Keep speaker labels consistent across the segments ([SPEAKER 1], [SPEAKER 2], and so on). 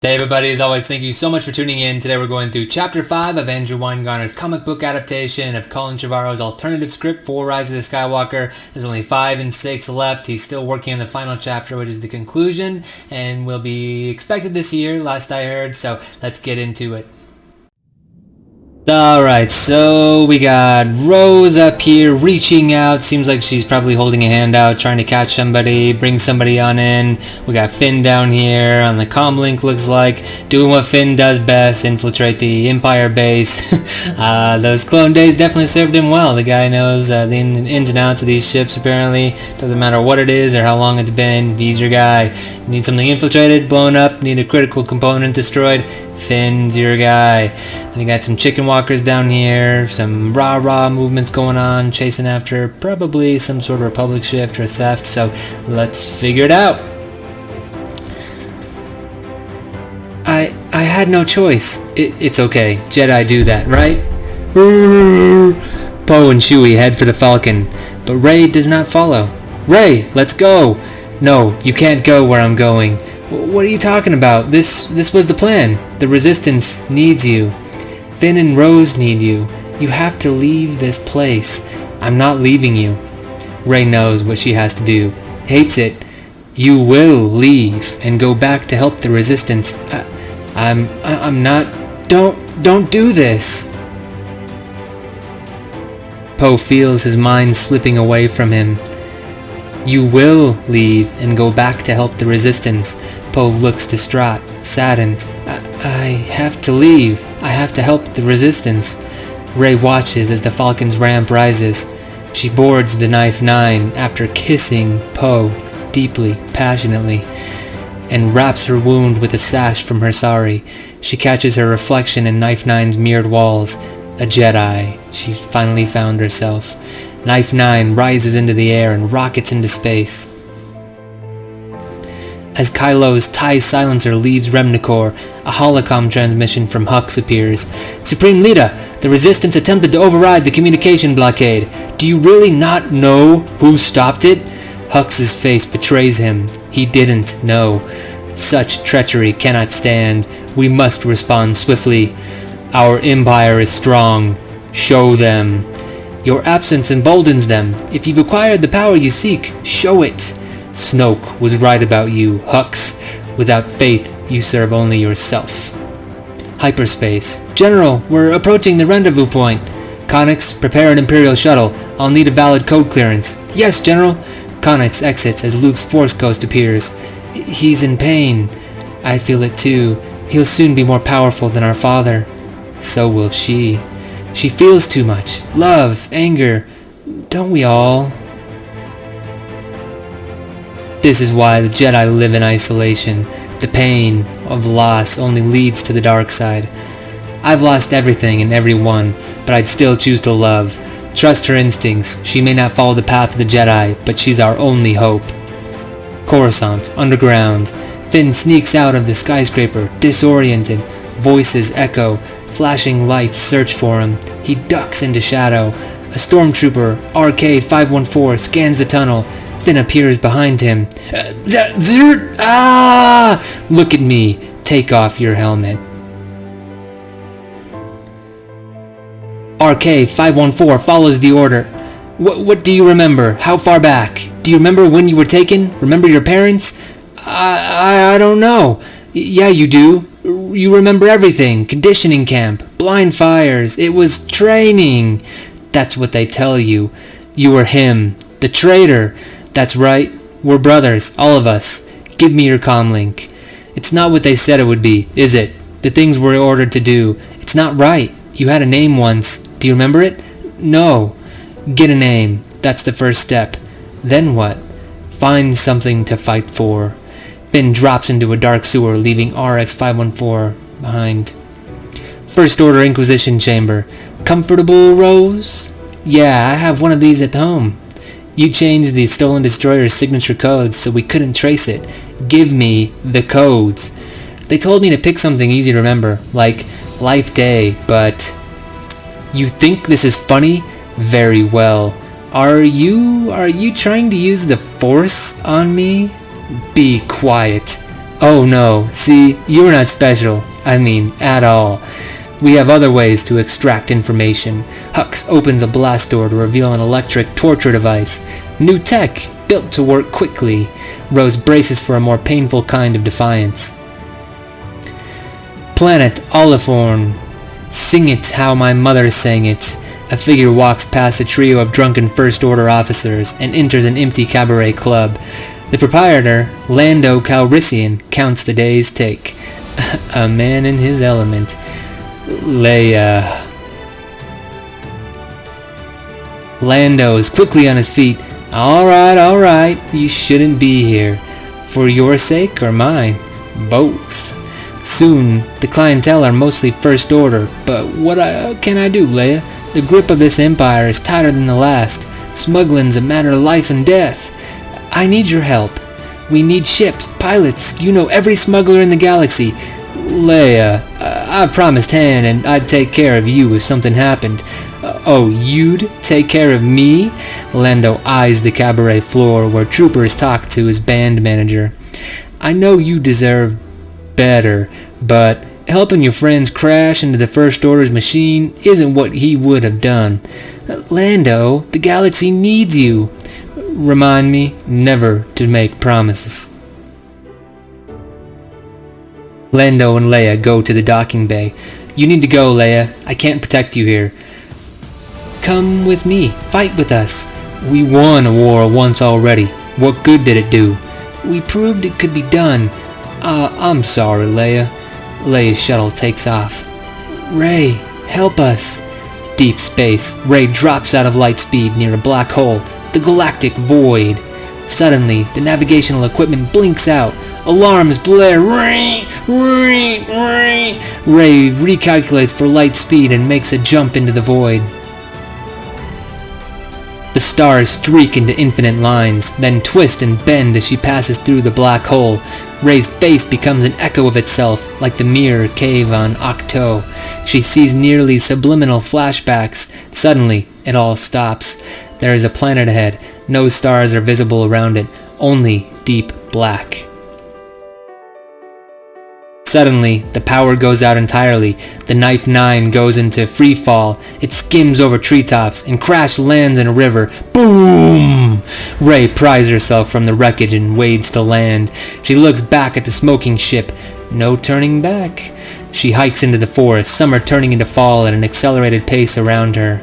[SPEAKER 1] Hey everybody, as always, thank you so much for tuning in. Today we're going through Chapter 5 of Andrew Weingarner's comic book adaptation of Collin Trevorrow's alternative script for Rise of Skywalker. There's only 5 and 6 left. He's still working on the final chapter, which is the conclusion, and will be expected this year, last I heard, so let's get into it. Alright, so we got Rose up here reaching out. Seems like she's probably holding a hand out, trying to catch somebody, bring somebody on in. We got Finn down here on the comlink, looks like, doing what Finn does best, infiltrate the Empire base. Those clone days definitely served him well. The guy knows the ins and outs of these ships, apparently. Doesn't matter what it is or how long it's been, he's your guy. Need something infiltrated, blown up, need a critical component destroyed, Finn's your guy. And you got some chicken walkers down here, some rah-rah movements going on, chasing after probably some sort of Republic shift or theft, so let's figure it out. I had no choice. It's okay. Jedi do that, right? Poe and Chewie head for the Falcon, but Rey does not follow. Rey, let's go! No, you can't go where I'm going. What are you talking about? This was the plan. The Resistance needs you. Finn and Rose need you. You have to leave this place. I'm not leaving you. Rey knows what she has to do. Hates it. You will leave and go back to help the Resistance. I'm not. Don't do this. Poe feels his mind slipping away from him. You will leave and go back to help the Resistance. Poe looks distraught, saddened. I have to leave. I have to help the Resistance. Rey watches as the Falcon's ramp rises. She boards the Knife 9 after kissing Poe deeply, passionately, and wraps her wound with a sash from her sari. She catches her reflection in Knife 9's mirrored walls. A Jedi. She finally found herself. Knife 9 rises into the air and rockets into space. As Kylo's TIE silencer leaves Remnicor, a holocom transmission from Hux appears. Supreme Leader, the Resistance attempted to override the communication blockade. Do you really not know who stopped it? Hux's face betrays him. He didn't know. Such treachery cannot stand. We must respond swiftly. Our Empire is strong. Show them. Your absence emboldens them. If you've acquired the power you seek, show it. Snoke was right about you, Hux. Without faith, you serve only yourself. Hyperspace. General, we're approaching the rendezvous point. Connix, prepare an Imperial shuttle. I'll need a valid code clearance. Yes, General. Connix exits as Luke's Force Ghost appears. He's in pain. I feel it too. He'll soon be more powerful than our father. So will she. She feels too much. Love, anger. Don't we all? This is why the Jedi live in isolation. The pain of loss only leads to the dark side. I've lost everything and everyone, but I'd still choose to love. Trust her instincts. She may not follow the path of the Jedi, but she's our only hope. Coruscant, underground. Finn sneaks out of the skyscraper, disoriented. Voices echo. Flashing lights search for him. He ducks into shadow. A stormtrooper, RK-514, scans the tunnel. Finn appears behind him. Look at me. Take off your helmet. RK-514 follows the order. What do you remember? How far back? Do you remember when you were taken? Remember your parents? I don't know. Yeah, you do. You remember everything. Conditioning camp. Blind fires. It was training. That's what they tell you. You were him. The traitor. That's right. We're brothers. All of us. Give me your comlink. It's not what they said it would be, is it? The things we're ordered to do. It's not right. You had a name once. Do you remember it? No. Get a name. That's the first step. Then what? Find something to fight for. Finn drops into a dark sewer, leaving RX-514 behind. First Order Inquisition Chamber. Comfortable, Rose? Yeah, I have one of these at home. You changed the stolen destroyer's signature codes so we couldn't trace it. Give me the codes. They told me to pick something easy to remember, like Life Day, but... You think this is funny? Very well. Are you trying to use the Force on me? Be quiet. Oh no, see, you're not special. I mean, at all. We have other ways to extract information. Hux opens a blast door to reveal an electric torture device. New tech, built to work quickly. Rose braces for a more painful kind of defiance. Planet Oliphorn. Sing it how my mother sang it. A figure walks past a trio of drunken First Order officers and enters an empty cabaret club. The proprietor, Lando Calrissian, counts the day's take. A man in his element. Leia. Lando is quickly on his feet. Alright, you shouldn't be here. For your sake or mine? Both. Soon, the clientele are mostly First Order, but what can I do, Leia? The grip of this empire is tighter than the last. Smuggling's a matter of life and death. I need your help. We need ships, pilots. You know every smuggler in the galaxy. Leia, I promised Han and I'd take care of you if something happened. Oh, you'd take care of me? Lando eyes the cabaret floor where troopers talk to his band manager. I know you deserve better, but helping your friends crash into the First Order's machine isn't what he would have done. Lando, the galaxy needs you. Remind me never to make promises. Lando and Leia go to the docking bay. You need to go, Leia. I can't protect you here. Come with me. Fight with us. We won a war once already. What good did it do? We proved it could be done. I'm sorry, Leia. Leia's shuttle takes off. Rey, help us. Deep space. Rey drops out of light speed near a black hole, the galactic void. Suddenly, the navigational equipment blinks out. Alarms blare. Rey recalculates for light speed and makes a jump into the void. The stars streak into infinite lines, then twist and bend as she passes through the black hole. Rey's face becomes an echo of itself, like the mirror cave on Octo. She sees nearly subliminal flashbacks. Suddenly, it all stops. There is a planet ahead. No stars are visible around it, only deep black. Suddenly, the power goes out entirely. The Knife 9 goes into free fall. It skims over treetops and crash lands in a river. Boom! Rey pries herself from the wreckage and wades to land. She looks back at the smoking ship. No turning back. She hikes into the forest, summer turning into fall at an accelerated pace around her.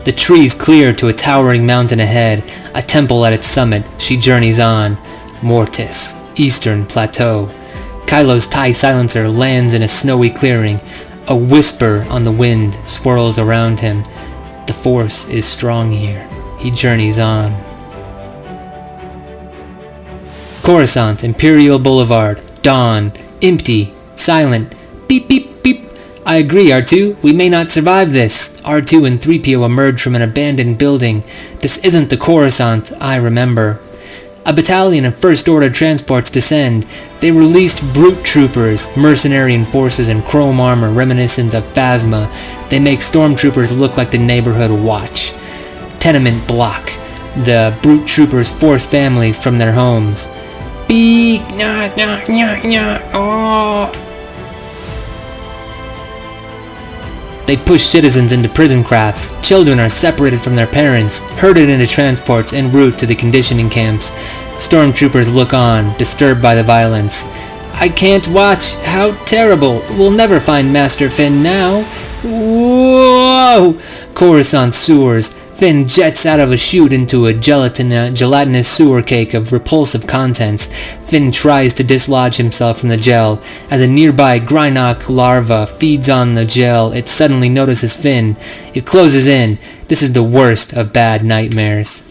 [SPEAKER 1] The trees clear to a towering mountain ahead, a temple at its summit. She journeys on. Mortis. Eastern Plateau. Kylo's TIE silencer lands in a snowy clearing. A whisper on the wind swirls around him. The Force is strong here. He journeys on. Coruscant, Imperial Boulevard. Dawn. Empty. Silent. Beep, beep, beep. I agree, R2. We may not survive this. R2 and 3PO emerge from an abandoned building. This isn't the Coruscant I remember. A battalion of First Order transports descend. They released brute troopers, mercenary forces in chrome armor reminiscent of Phasma. They make stormtroopers look like the neighborhood watch. Tenement block. The brute troopers force families from their homes. Beak, nah, nah, nah, nah, oh. They push citizens into prison crafts. Children are separated from their parents, herded into transports en route to the conditioning camps. Stormtroopers look on, disturbed by the violence. I can't watch. How terrible. We'll never find Master Finn now. Whoa! Coruscant sewers. Finn jets out of a chute into a gelatinous sewer cake of repulsive contents. Finn tries to dislodge himself from the gel. As a nearby Grynoc larva feeds on the gel, it suddenly notices Finn. It closes in. This is the worst of bad nightmares.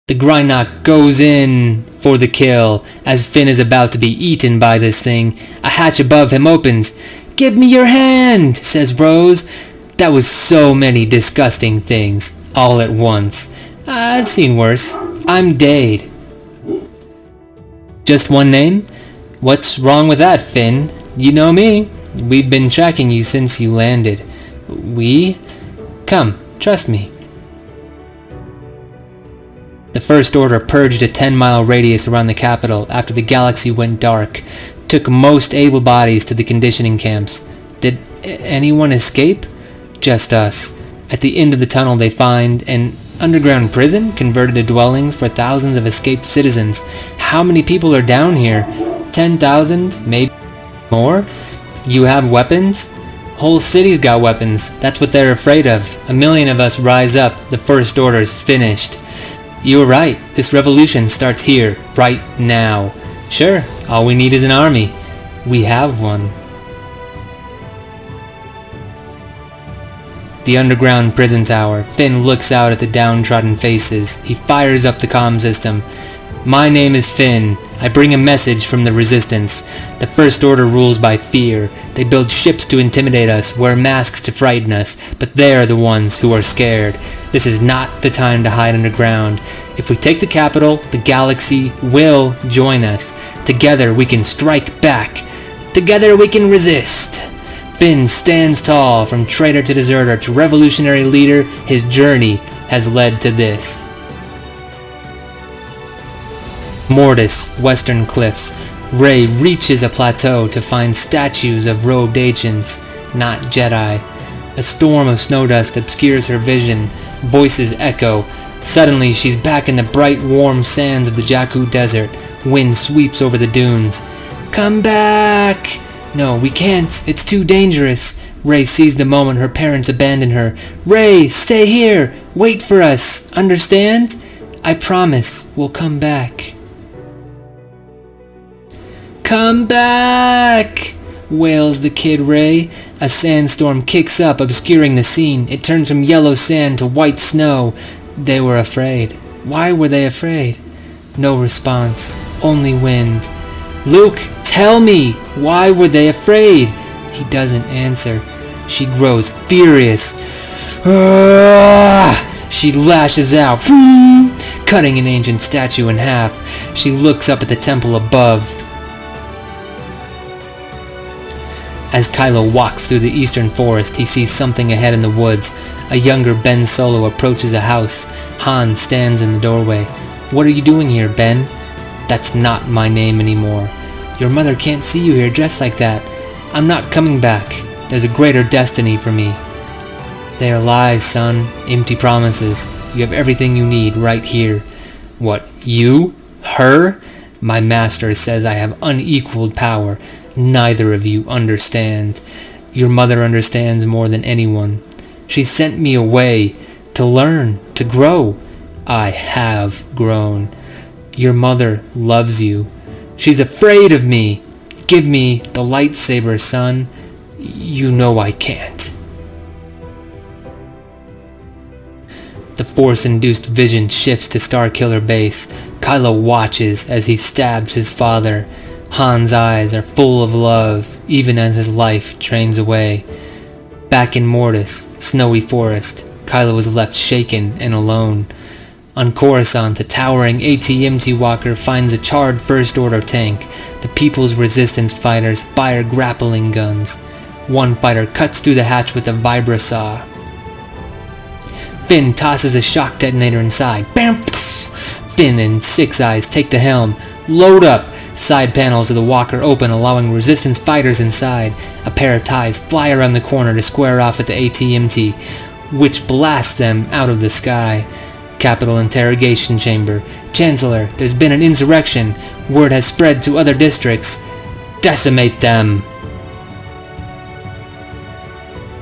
[SPEAKER 1] The Grynoc goes in for the kill. As Finn is about to be eaten by this thing, a hatch above him opens. "Give me your hand," says Rose. That was so many disgusting things, all at once. I've seen worse. I'm Dade. Just one name? What's wrong with that, Finn? You know me. We've been tracking you since you landed. We? Come, trust me. The First Order purged a 10-mile radius around the capital after the galaxy went dark, took most able bodies to the conditioning camps. Did anyone escape? Just us. At the end of the tunnel they find an underground prison converted to dwellings for thousands of escaped citizens. How many people are down here? 10,000? Maybe more? You have weapons? Whole city's got weapons. That's what they're afraid of. 1 million of us rise up. The First Order's finished. You were right. This revolution starts here, right now. Sure, all we need is an army. We have one. The underground prison tower. Finn looks out at the downtrodden faces. He fires up the comm system. My name is Finn. I bring a message from the Resistance. The First Order rules by fear. They build ships to intimidate us, wear masks to frighten us, but they're the ones who are scared. This is not the time to hide underground. If we take the capital, the galaxy will join us. Together we can strike back. Together we can resist. Finn stands tall, from traitor to deserter to revolutionary leader. His journey has led to this. Mortis, Western Cliffs. Rey reaches a plateau to find statues of robed agents, not Jedi. A storm of snow dust obscures her vision. Voices echo. Suddenly she's back in the bright, warm sands of the Jakku Desert. Wind sweeps over the dunes. Come back! No, we can't. It's too dangerous. Rey sees the moment her parents abandon her. Rey, stay here! Wait for us! Understand? I promise we'll come back. Come back! Wails the kid Rey. A sandstorm kicks up, obscuring the scene. It turns from yellow sand to white snow. They were afraid. Why were they afraid? No response. Only wind. Luke, tell me! Why were they afraid? He doesn't answer. She grows furious. She lashes out, cutting an ancient statue in half. She looks up at the temple above. As Kylo walks through the eastern forest, he sees something ahead in the woods. A younger Ben Solo approaches a house. Han stands in the doorway. What are you doing here, Ben? That's not my name anymore. Your mother can't see you here dressed like that. I'm not coming back. There's a greater destiny for me. They are lies, son. Empty promises. You have everything you need right here. What, you? Her? My master says I have unequaled power. Neither of you understand. Your mother understands more than anyone. She sent me away to learn, to grow. I have grown. Your mother loves you. She's afraid of me. Give me the lightsaber, son. You know I can't. The Force-induced vision shifts to Starkiller Base. Kylo watches as he stabs his father. Han's eyes are full of love, even as his life drains away. Back in Mortis, snowy forest, Kylo is left shaken and alone. On Coruscant, a towering AT-MT walker finds a charred First Order tank. The People's Resistance fighters fire grappling guns. One fighter cuts through the hatch with a vibrosaw. Finn tosses a shock detonator inside. Bam! Finn and Six Eyes take the helm. Load up! Side panels of the walker open, allowing Resistance fighters inside. A pair of ties fly around the corner to square off at the AT-MT, which blasts them out of the sky. Capital Interrogation Chamber. Chancellor, there's been an insurrection. Word has spread to other districts. Decimate them.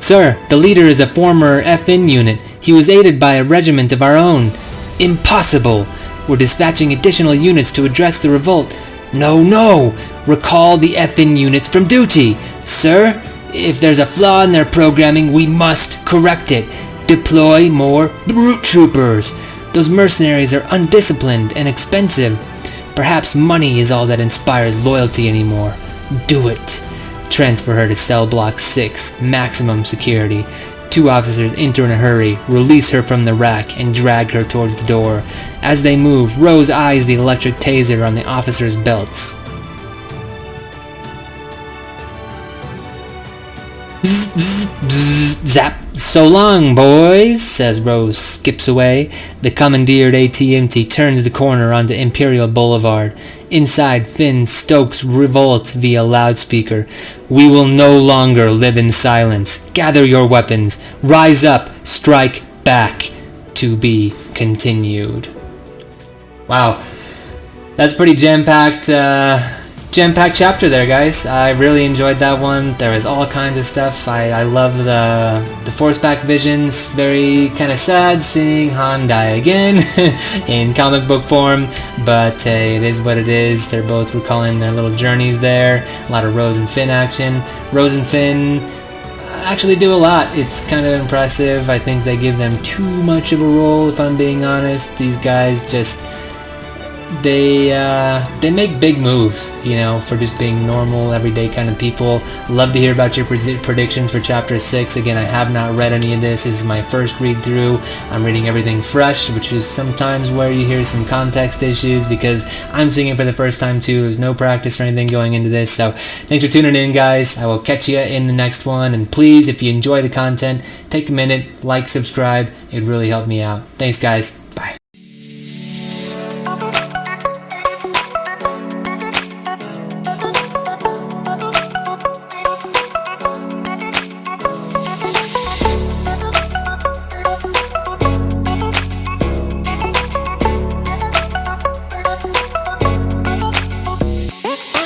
[SPEAKER 1] Sir, the leader is a former FN unit. He was aided by a regiment of our own. Impossible. We're dispatching additional units to address the revolt. No. Recall the FN units from duty. Sir, if there's a flaw in their programming, we must correct it. Deploy more brute troopers. Those mercenaries are undisciplined and expensive. Perhaps money is all that inspires loyalty anymore. Do it. Transfer her to cell block 6, maximum security. 2 officers enter in a hurry, release her from the rack, and drag her towards the door. As they move, Rose eyes the electric taser on the officers' belts. Zap. So long, boys, says Rose, skips away. The commandeered AT-MT turns the corner onto Imperial Boulevard. Inside, Finn stokes revolt via loudspeaker. We will no longer live in silence. Gather your weapons. Rise up. Strike back. To be continued. Wow. That's pretty jam-packed chapter there, guys. I really enjoyed that one. There was all kinds of stuff. I love the Force-back visions. Very kind of sad seeing Han die again in comic book form, but it is what it is. They're both recalling their little journeys there. A lot of Rose and Finn action. Rose and Finn actually do a lot. It's kind of impressive. I think they give them too much of a role, if I'm being honest. These guys just... They make big moves, you know, for just being normal, everyday kind of people. Love to hear about your predictions for Chapter 6. Again, I have not read any of this. This is my first read through. I'm reading everything fresh, which is sometimes where you hear some context issues because I'm seeing it for the first time too. There's no practice or anything going into this. So thanks for tuning in, guys. I will catch you in the next one. And please, if you enjoy the content, take a minute, like, subscribe. It really helped me out. Thanks, guys.